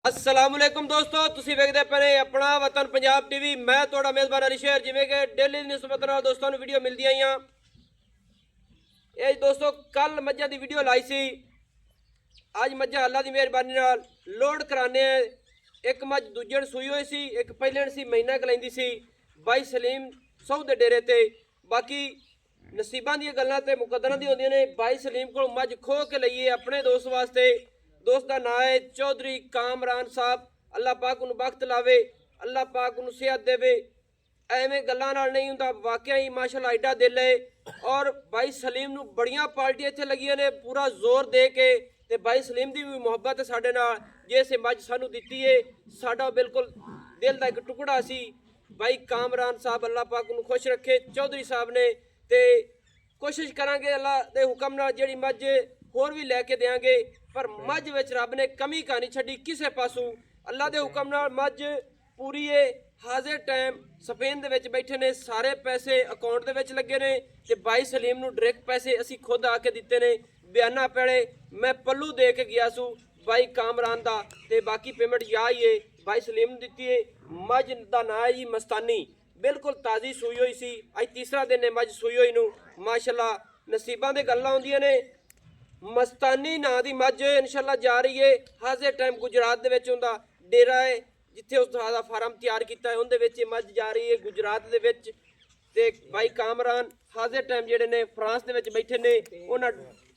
अस्सलामुअलैकुम दोस्तों, तुसी वेखदे पे अपना वतन पंजाब टीवी। मैं थोड़ा मेज़बान अली शेर जिवें कि डेली निस्बत नाल दोस्तों नूं वीडियो मिलदियां ही ये दोस्तों कल मज्झां दी वीडियो लाई सी। अज मज्झां अल्लाह दी मेहरबानी नाल लोड कराने एक मझ दूजे सूई हुई सी, एक पहले सी महीना कलैंदी सी बाई सलीम सौ दे डेरे ते। बाकी नसीबां दी गल्लां ते मुकद्दरां दी होंदियां ने। बाई सलीम को मझ खो के लईए अपने दोस्त वास्ते। दोस्त का नाम है चौधरी कामरान साहब। अल्लाह पाक उन्हें बख्त लावे, अल्लाह पाक उन्हें सेहत देवे। एवें गल्लां नाल नहीं हुंदा, वाकई ही माशाअल्लाह एडा दिल है। और भाई सलीम नूं बड़ियां पार्टियां इत्थे लगियां ने पूरा जोर दे के। ते भाई सलीम दी भी मुहब्बत है साडे नाल, जिस मझ सानू दित्ती है साडा बिल्कुल दिल दा एक टुकड़ा सी। भाई कामरान साहब अल्लाह पाक उन्हें खुश रखे चौधरी साहब ने। ते कोशिश करांगे अल्लाह दे हुक्म नाल जेड़ी मझ होर भी लैके देंगे, पर मझ विच रब ने कमी कहानी छड्डी किसे पासों। अल्लाह दे हुक्म नाल मझ पूरी है हाजिर टाइम स्पेन दे विच बैठे ने। सारे पैसे अकाउंट दे विच लगे ने ते भाई सलीम नूं डायरेक्ट पैसे असी खुद आके दिते ने। बयाना पहले मैं पल्लू दे के गया सू भाई कामरान दा, ते बाकी पेमेंट या ही है भाई सलीम नूं दित्ती है। मझ दा नाम है जी मस्तानी, बिल्कुल ताज़ी सूई हुई सी। अज तीसरा दिन है मझ सूई हुई नूं। माशाअल्लाह नसीबां दे गल्लां हुंदियां ने। मस्तानी नां दी मझ इंशाअल्लाह जा रही है हाजिर टाइम गुजरात दे विच उंदा डेरा है, जिथे उस दा फार्म तैयार कीता है उंदे विच मझ जा रही है गुजरात दे विच। ते भाई कामरान हाजिर टाइम जेडे ने फ्रांस दे विच बैठे ने, उन्हां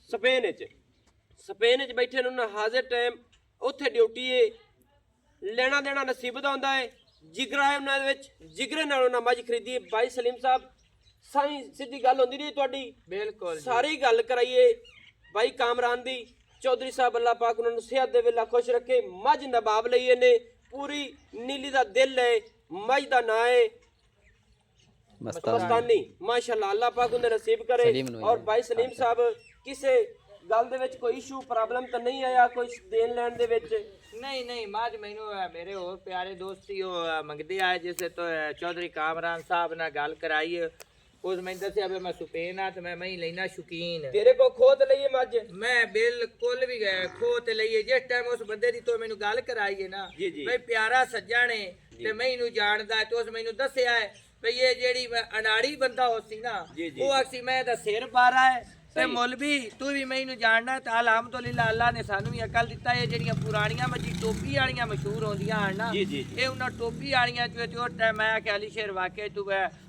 स्पेन विच बैठे ने। उन्हां हाजिर टाइम उत्थे ड्यूटी है, लेना देना नसीब दा हुंदा है। जिगरा है उन्हां दे विच, जिगरे नाल उन्हां मझ खरीदी है। भाई सलीम साहब साई सीधी गल होंदी नहीं तुहाडी, बिल्कुल सारी गल कराइए भाई कामरान दी। चौधरी साहब अल्लाह पाक उन्होंने सेहत दे वेला खुश रखे। मझ नबाब लईए ने, पूरी नीली दा दिल है। मझ दा नाम है मस्तानी। माशाअल्लाह अल्लाह पाक उन्हें नसीब करे। और भाई सलीम साहब किसे गल दे विच कोई इशू प्रॉब्लम तो नहीं आया कोई देन लैन दे विच? नहीं माज मैनू मेरे और प्यारे दोस्त ही मंगते आए जिसे तो चौधरी कामरान साहब ने गल कराई है। उस मैं दसिया मैं सुपेन हाँ तो मैं ही लेना शौकीन। तेरे को खोत लईए मझ? मैं बिल्कुल भी खोत लईए जिस टाइम उस बंदे दी तो मैनू गल कराई है ना भाई प्यारा सज्जन है ते मैं इनू जानदा तो उस मैनू दसिया है भाई ये जेड़ी अनाड़ी बंदा हो सी ना वो आखसी मैं दा सिर बारा है ते मौलवी तू भी मैं इनू जानना। ते अलहमदुलिल्लाह अल्लाह ने सानू भी अकल दिता है। जेड़ियां पुरानियां मजी टोपी वालियां मशहूर होंदियां हैं ना, ये उन्हां टोपी वालियां जो टाइम मैं कि अली शेर वाकई तू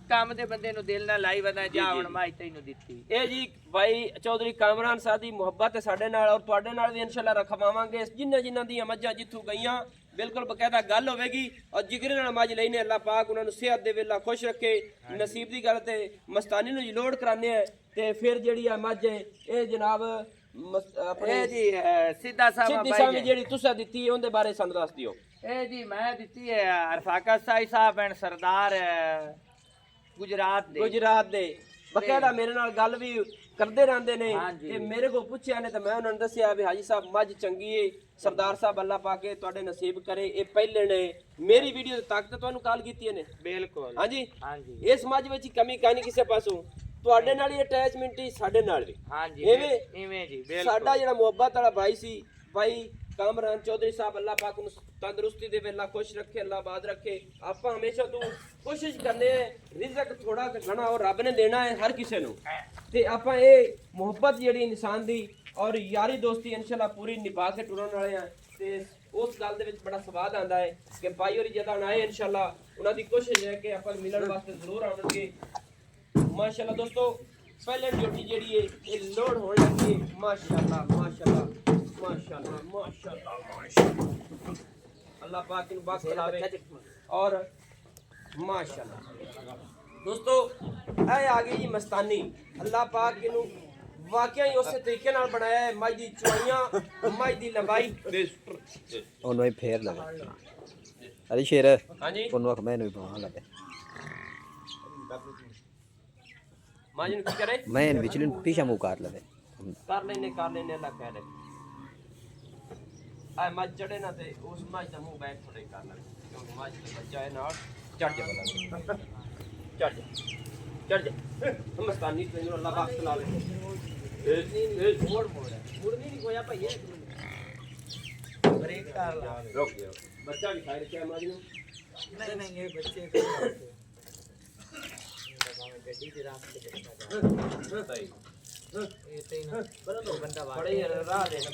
काम दे बंदे नु दिल ना लाई वदा जा हुन माई तैनू दित्ती। ए जी भाई चौधरी कामरान साहब दी मुहब्बत है साडे नाल, और तुहाडे नाल भी इंशाअल्लाह रखवावांगे। जिन्हां दी मज्जां जिथों गईयां बिल्कुल बकायदा गल होवेगी। और जिगरे नाल मज लईने अल्लाह पाक उन्हां नूं सेहत दे वेला खुश रखे। नसीब दी गल ते मस्तानी नूं लोड कराने हैं ते फिर जेड़ी आ मज है ए जनाब अपने जी सीधा साहब भाई जेड़ी तुसा दित्ती है उनदे बारे सानू दस दियो। ए जी मैं दित्ती है अरफाकत साहब एंड सरदार गुजरात दे बकायदा मेरे नाल गल भी करते रहते ने। ते मेरे को पूछया ने तो मैं उन्होंने दसिया भी हाजी साहब मझ चंगी है। सरदार साहब अल्लाह पाके तुहाडे नसीब करे। ये पहले ने मेरी वीडियो तक तो तुहानू कॉल कीती ने। बिल्कुल हाँ जी इस मझ विच कमी कानी किसे पासों तुहाडे नाल ही अटैचमेंट ही साडे नाल भी। हां जी इवें जी बिल्कुल साडा जेड़ा मुहब्बत वाला भाई सी भाई कामरान चौधरी साहब अल्लाह पाक उन्हें तंदुरुस्ती दे वेला खुश रखे, अल्लाह आबाद रखे। आप हमेशा तो कोशिश करने रिज़्क थोड़ा घना और रब ने देना है हर किसी नूं। ते आपां ये मुहब्बत जेड़ी इंसान दी और यारी दोस्ती इंशाअल्लाह पूरी निभा के टुरन वाले हैं। ते उस गल दे विच बड़ा स्वाद आंदा है कि भाई होरी जदा आए इंशाअल्लाह उन्हां दी कोशिश है कि आपां मिलन वास्ते जरूर आउणगे। माशाअल्लाह दोस्तों पहले ड्यूटी जेड़ी है ये लोड होने लगी है। माशाअल्लाह माशाअल्लाह माशाअल्लाह माशाअल्लाह माशाअल्लाह अल्लाह पाक इन बख्त लावे। और माशाअल्लाह दोस्तों ऐ आ गई जी मस्तानी। अल्लाह पाक इनू वाकई उस तरीके नाल बनाया है। मझ दी चौइयां मझ दी लंबाई ओनू ही फेर लगे अली शेर हां जी ओनू आख मैनू भी पवा लगे मझ की करे मैन विचली पीछा मुंह काट लगे कर लेने अल्लाह कह दे। आ मझ चढ़े ना ते उस मझ दा मुंह बैठ थोड़े कर ले क्योंकि मझ दा बच्चा है नाल चढ़ जा बला चढ़ जा मस्तानी तेनू अल्लाह बख्त ला ले। ए मोड़ मुड़नी नहीं कोया भाई रुक जाओ बच्चा भी खाए रखा है हमारी नहीं ये बच्चे को गड्डी के रास्ते सही ये तो ही ना बंदा बड़े राह देना